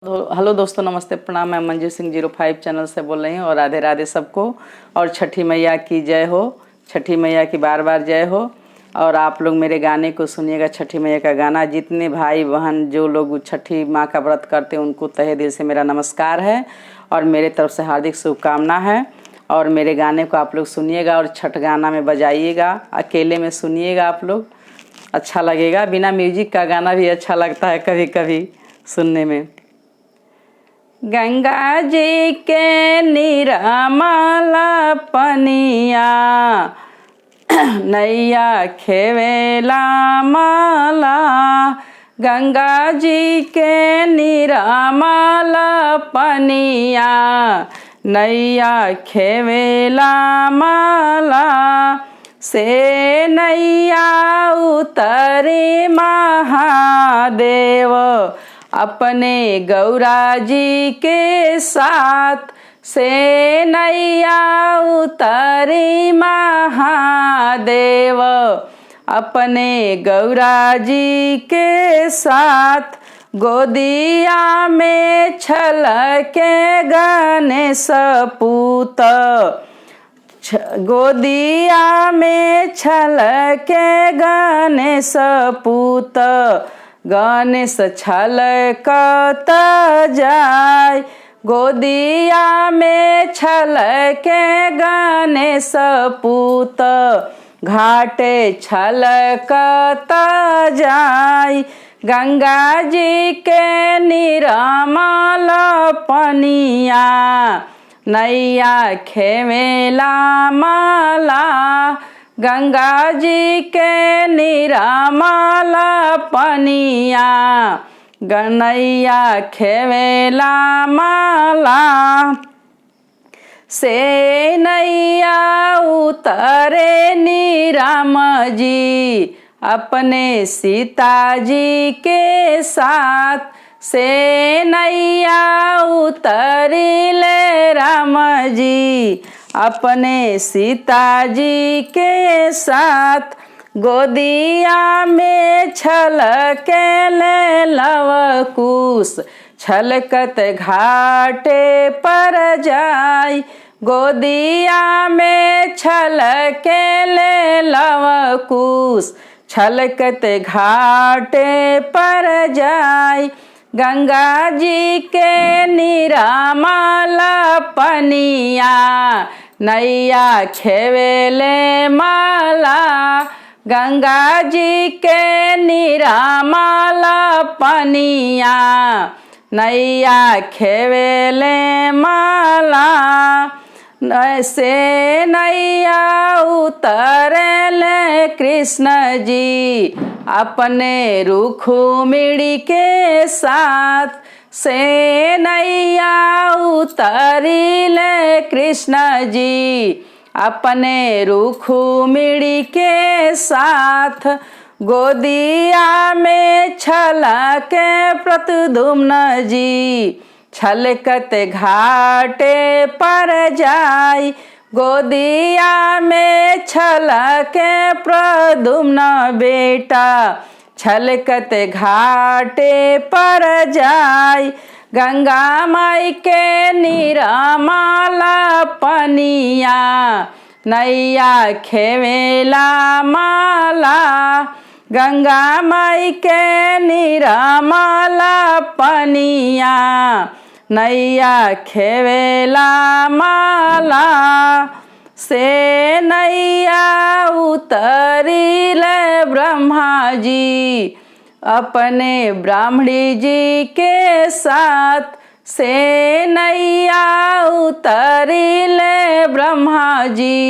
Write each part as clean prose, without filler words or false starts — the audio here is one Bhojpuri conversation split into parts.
हेलो दोस्तों, नमस्ते, प्रणाम। मैं मंजू सिंह 05 चैनल से बोल रही हूँ और राधे राधे सबको। और छठी मैया की जय हो, छठी मैया की बार बार जय हो। और आप लोग मेरे गाने को सुनिएगा, छठी मैया का गाना। जितने भाई बहन जो लोग छठी माँ का व्रत करते हैं उनको तहे दिल से मेरा नमस्कार है और मेरे तरफ से हार्दिक शुभकामना है। और मेरे गाने को आप लोग सुनिएगा और छठ गाना में बजाइएगा, अकेले में सुनिएगा, आप लोग अच्छा लगेगा। बिना म्यूजिक का गाना भी अच्छा लगता है कभी कभी सुनने में। गंगा जी के निर्मल पनिया नैया खेवेला माला। गंगा जी के निर्मल पनिया नैया खेवेला माला। से नैया उतरे महादेव अपने गौरा जी के साथ। से नैया उतरी महादेव अपने गौरा जी के साथ। गोदिया में छलके गणेश पूत, गोदिया में छलके गणेश पूत। गणेश छलकत जाय, गोदिया में छलके गणेश पूत। घाटे छलकत जाय, गंगा जी के निर्मल पनिया नैया खेवेला माला। गंगा जी के निर्मल पनिया गनैया खेवेला माला। से नैया उतरे राम जी अपने सीता जी के साथ। से नैया उतरी ले राम जी अपने सीता जी के साथ। गोदिया में छलके ले लवकुश, छलकत घाटे पर जाय। गोदिया में छलके ले लवकुश, छलकत घाटे पर जाय। गंगा जी के निर्मल पनिया नैया खेवेले माला। गंगा जी के निर्मल पनिया नैया खेवेले माला। से नैया उतरले कृष्ण जी अपने रुक्मिणी के साथ। से नैया उतरिले कृष्ण जी अपने रुक्मिणी के साथ। गोदिया में छलके प्रद्युम्न जी छलकत घाटे पर जाय। गोदिया में छलके प्रद्युम्न बेटा छलकत घाटे पर जाय। गंगा माई के निर्मल पनिया नैया खेवेला माला। गंगा माई के निर्मल पनिया नैया खेवेला माला। से नैया उतरिले ब्रह्मा जी अपने ब्राह्मणी जी के साथ। से नैया उतरिले ब्रह्मा जी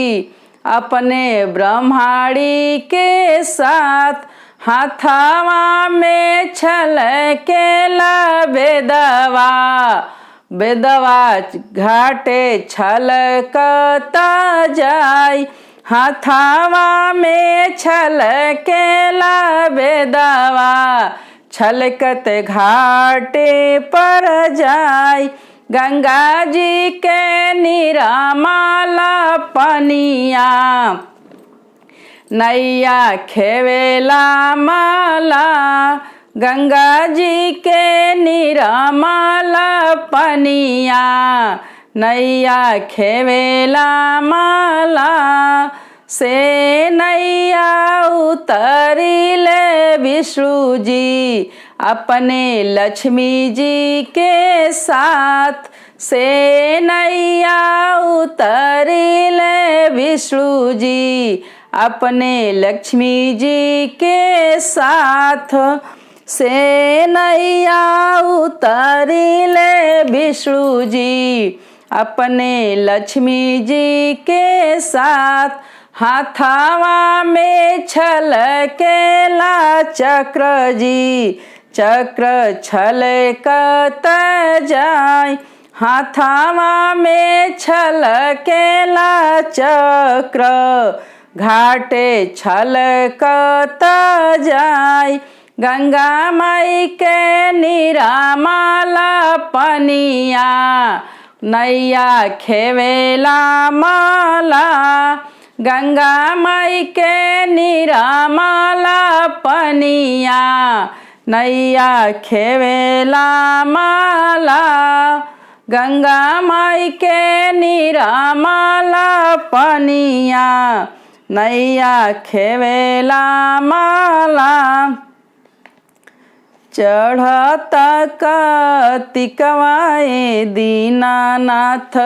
अपने ब्रह्माणी के साथ। हाथवा में छलकेला बेदवा, बेदवा घाटे छलकत जाय। हाथवा में छलकेला बेदवा छलकत घाटे पर जाय। गंगा जी के निर्मल पनिया नैया खेवेला माला गंगा जी के निरामल पनिया नैया खेवेला माला से नैया उतरिले विष्णु जी अपने लक्ष्मी जी के साथ से नैया उतरिले विष्णु जी अपने लक्ष्मी जी के साथ से नैया उतरिले विष्णु जी अपने लक्ष्मी जी के साथ हाथावा में छलकेला चक्र जी चक्र छलकत जाय हाथावा में छलकेला चक्र घाटे छलकत जाय गंगा माई के निरामल पनिया नैया खेवेला माला गंगा माई के निरामल पनिया नैया खेवेला माला गंगा माई के निरामल पनिया नैया खेवेला माला चढ़त कार्तिकवाए दीनानाथ।